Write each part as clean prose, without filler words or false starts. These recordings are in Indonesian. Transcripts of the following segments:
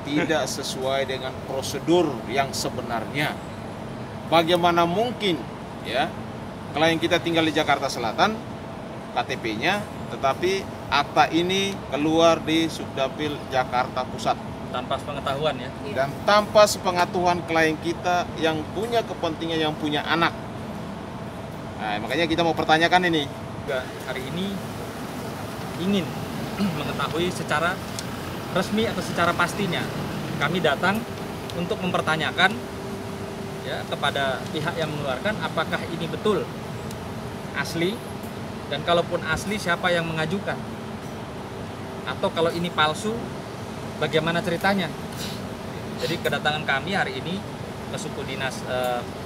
tidak sesuai dengan prosedur yang sebenarnya. Bagaimana mungkin ya klien kita tinggal di Jakarta Selatan, KTP-nya, tetapi akta ini keluar di Subdapil Jakarta Pusat tanpa pengetahuan ya. dan tanpa sepengetahuan klien kita yang punya kepentingan, yang punya anak. Nah, makanya kita mau pertanyakan ini. Hari ini ingin mengetahui secara resmi atau secara pastinya. Kami datang untuk mempertanyakan ya kepada pihak yang mengeluarkan apakah ini betul asli, dan kalaupun asli siapa yang mengajukan, atau kalau ini palsu bagaimana ceritanya. Jadi kedatangan kami hari ini ke suku dinas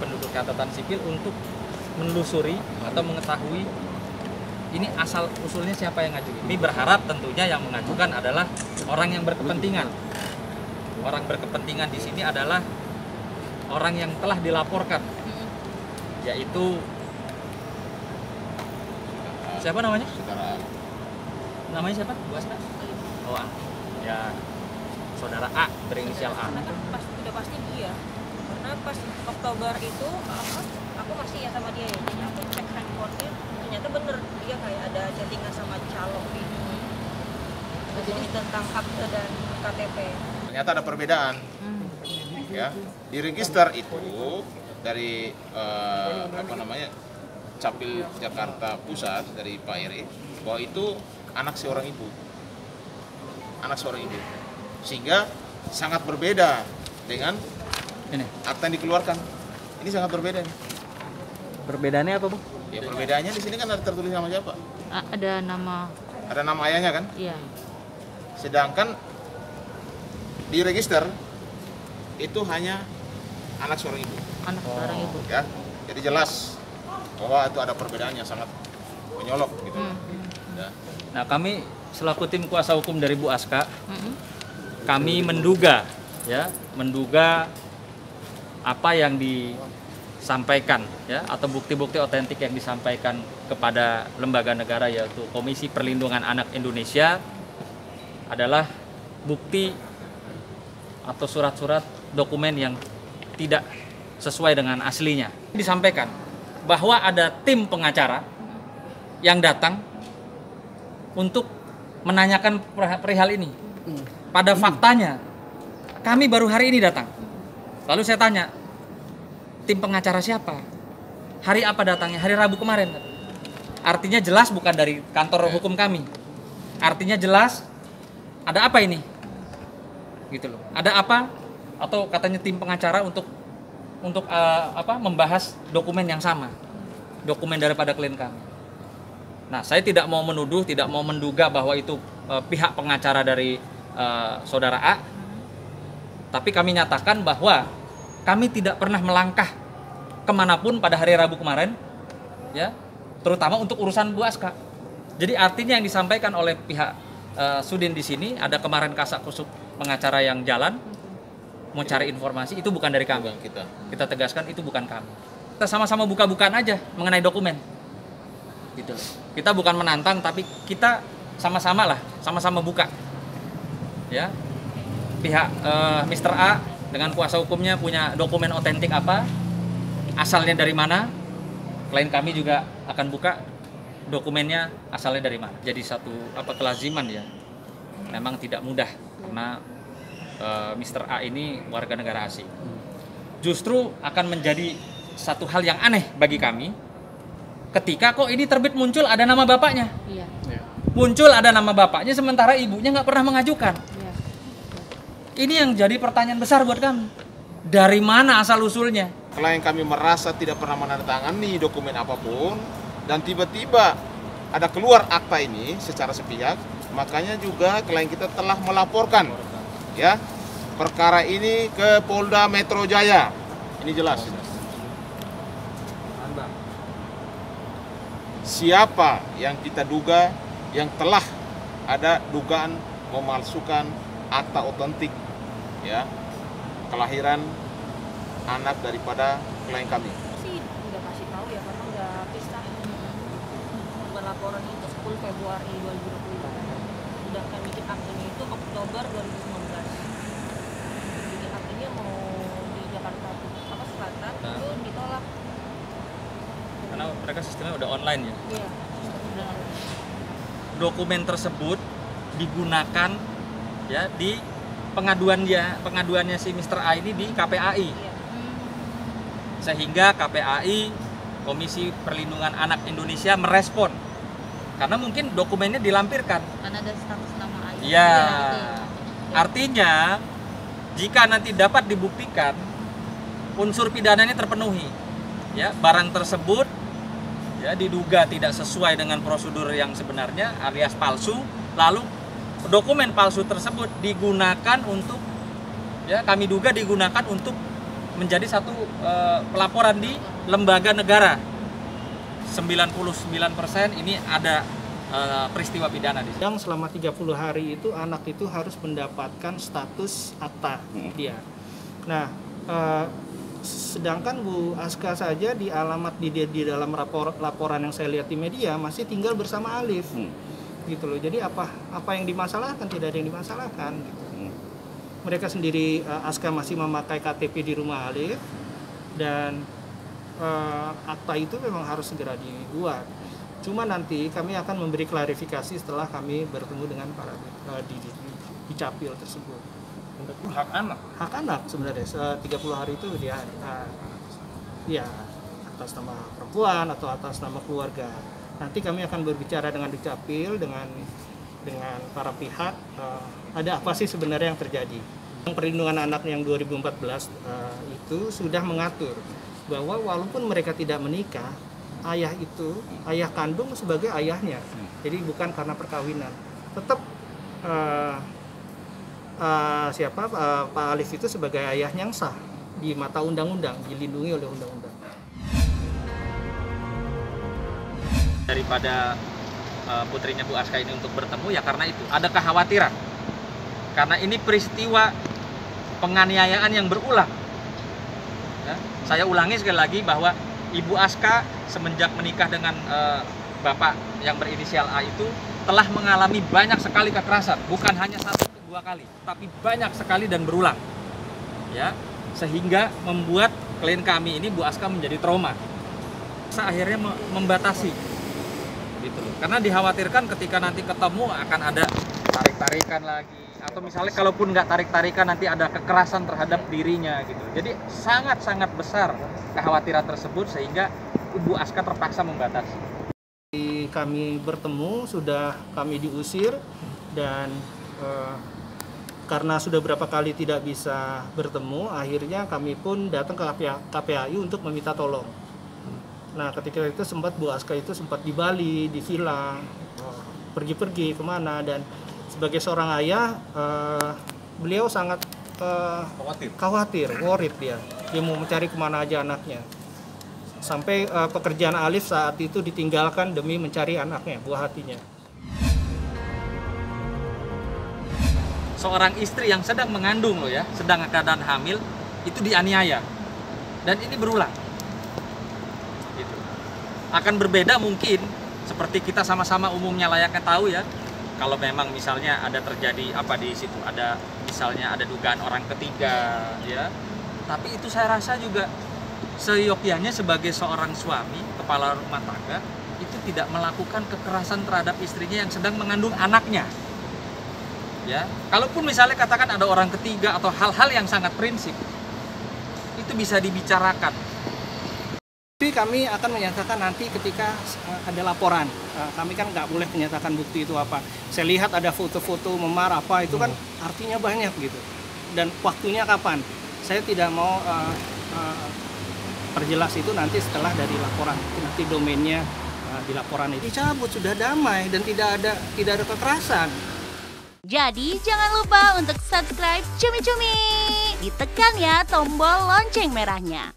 penduduk catatan sipil untuk menelusuri atau mengetahui ini asal usulnya siapa yang ngajuin. Kami berharap tentunya yang mengajukan adalah orang yang berkepentingan. Orang berkepentingan di sini adalah orang yang telah dilaporkan, yaitu siapa namanya? Namanya siapa? Bu Asna? Oh, A. Ya, saudara A berinisial A. Karena kan udah pasti dia. Karena pas Oktober itu aku masih ya sama dia ya. Jadi aku cek handphonenya, ternyata bener dia kayak ada chattingan sama calo gitu. Jadi tentang akte dan KTP. Ternyata ada perbedaan. Ya, di register itu dari Capil Jakarta Pusat dari Pak Eri bahwa itu anak seorang ibu, sehingga sangat berbeda dengan Ini akta yang dikeluarkan. Ini sangat berbeda nih. perbedaannya apa, Bu? Ya perbedaannya di sini kan ada tertulis nama siapa? Ada nama, Ada nama ayahnya kan? iya. Sedangkan di register itu hanya anak seorang ibu. Anak seorang ibu. Ya, jadi jelas bahwa itu ada perbedaan yang sangat menyolok gitu. Ya. Nah, kami selaku tim kuasa hukum dari Bu Aska, kami menduga apa yang disampaikan ya, atau bukti-bukti otentik yang disampaikan kepada lembaga negara yaitu Komisi Perlindungan Anak Indonesia adalah bukti atau surat-surat dokumen yang tidak sesuai dengan aslinya. Disampaikan bahwa ada tim pengacara yang datang untuk menanyakan perihal ini. Pada faktanya, kami baru hari ini datang. Lalu saya tanya, tim pengacara siapa? Hari apa datangnya? Hari Rabu kemarin. Artinya jelas bukan dari kantor hukum kami. Artinya jelas ada apa ini? Gitu loh. Ada apa? Atau katanya tim pengacara untuk membahas dokumen yang sama. Dokumen daripada klien kami. Nah, saya tidak mau menuduh, tidak mau menduga bahwa itu pihak pengacara dari saudara A. Tapi kami nyatakan bahwa kami tidak pernah melangkah kemanapun pada hari Rabu kemarin, ya, terutama untuk urusan Bu Aska. Jadi artinya yang disampaikan oleh pihak Sudin di sini ada kemarin kasak kusuk pengacara yang jalan mau cari informasi, itu bukan dari kami. Kita tegaskan itu bukan kami. Kita sama-sama buka-bukaan aja mengenai dokumen. Gitu. Kita bukan menantang, tapi kita sama-sama buka. Ya. Pihak Mr. A dengan kuasa hukumnya punya dokumen otentik apa, asalnya dari mana, klien kami juga akan buka dokumennya asalnya dari mana. Jadi satu kelaziman ya, memang tidak mudah karena Mr. A ini warga negara asing. Justru akan menjadi satu hal yang aneh bagi kami ketika kok ini terbit muncul ada nama bapaknya. Iya. Muncul ada nama bapaknya sementara ibunya nggak pernah mengajukan. Iya. Ini yang jadi pertanyaan besar buat kami. Dari mana asal usulnya? Klien kami merasa tidak pernah menandatangani dokumen apapun dan tiba-tiba ada keluar akta ini secara sepihak, makanya juga klien kita telah melaporkan ya perkara ini ke Polda Metro Jaya. Ini jelas. Siapa yang kita duga yang telah ada dugaan memalsukan akta otentik ya kelahiran anak daripada klien kami. Sih udah kasih tahu ya karena udah pisah. Laporan itu 10 Februari 2025. Sedangkan bikin aktenya itu Oktober 2019. mereka sistemnya udah online ya. Iya. Dokumen tersebut digunakan ya di pengaduannya si Mr. A ini di KPAI. Iya. Sehingga KPAI, Komisi Perlindungan Anak Indonesia, merespon. Karena mungkin dokumennya dilampirkan. Karena ada status nama ayah. Iya. Gitu. Artinya jika nanti dapat dibuktikan unsur pidananya terpenuhi, ya barang tersebut ya diduga tidak sesuai dengan prosedur yang sebenarnya alias palsu, lalu dokumen palsu tersebut digunakan untuk ya kami duga digunakan untuk menjadi satu pelaporan di lembaga negara. 99% ini ada peristiwa pidana di sini. Yang selama 30 hari itu anak itu harus mendapatkan status akta dia. Nah, sedangkan Bu Aska saja di alamat di dalam laporan yang saya lihat di media masih tinggal bersama Alif. Gitu loh. Jadi apa yang dimasalahkan? Tidak ada yang dimasalahkan gitu. Mereka sendiri Aska masih memakai KTP di rumah Alif dan akta itu memang harus segera dibuat. Cuma nanti kami akan memberi klarifikasi setelah kami bertemu dengan para di Capil tersebut. Hak anak. Hak anak sebenarnya 30 hari itu dia ya atas nama perempuan atau atas nama keluarga. Nanti kami akan berbicara dengan Dukcapil dengan para pihak ada apa sih sebenarnya yang terjadi. Perlindungan anak yang 2014 itu sudah mengatur bahwa walaupun mereka tidak menikah, ayah kandung sebagai ayahnya, jadi bukan karena perkawinan, tetap Pak Alif itu sebagai ayah yang sah di mata undang-undang, dilindungi oleh undang-undang. Daripada putrinya Bu Aska ini untuk bertemu ya karena itu ada kekhawatiran, karena ini peristiwa penganiayaan yang berulang. Ya, saya ulangi sekali lagi bahwa Ibu Aska semenjak menikah dengan bapak yang berinisial A itu telah mengalami banyak sekali kekerasan, bukan hanya 1-2 kali, tapi banyak sekali dan berulang. Ya, sehingga membuat klien kami ini Bu Aska menjadi trauma. Saya akhirnya membatasi, gitu loh. Karena dikhawatirkan ketika nanti ketemu akan ada tarik-tarikan lagi, atau misalnya kalaupun nggak tarik-tarikan nanti ada kekerasan terhadap dirinya gitu. Jadi sangat-sangat besar kekhawatiran tersebut sehingga Ibu Aska terpaksa membatasi. Kami bertemu, sudah kami diusir dan karena sudah berapa kali tidak bisa bertemu, akhirnya kami pun datang ke KPAI untuk meminta tolong. Nah ketika itu Bu Aska itu sempat di Bali, di villa, pergi-pergi kemana, dan sebagai seorang ayah beliau sangat khawatir, worried dia mau mencari kemana aja anaknya. Sampai pekerjaan Alif saat itu ditinggalkan demi mencari anaknya, buah hatinya. Seorang istri yang sedang mengandung loh ya, sedang keadaan hamil, itu dianiaya. Dan ini berulang. Gitu. Akan berbeda mungkin, seperti kita sama-sama umumnya layaknya tahu ya, kalau memang misalnya ada terjadi apa di situ, ada misalnya ada dugaan orang ketiga ya. Tapi itu saya rasa juga seyogyanya sebagai seorang suami, kepala rumah tangga, itu tidak melakukan kekerasan terhadap istrinya yang sedang mengandung anaknya. Ya, kalaupun misalnya katakan ada orang ketiga atau hal-hal yang sangat prinsip, itu bisa dibicarakan. Tapi kami akan menyatakan nanti ketika ada laporan. Kami kan nggak boleh menyatakan bukti itu apa. Saya lihat ada foto-foto memar apa, itu kan artinya banyak gitu. Dan waktunya kapan? Saya tidak mau perjelas itu nanti setelah dari laporan. Nanti domainnya di laporan itu dicabut, sudah damai dan tidak ada kekerasan. Jadi jangan lupa untuk subscribe Cumi Cumi. Ditekan ya tombol lonceng merahnya.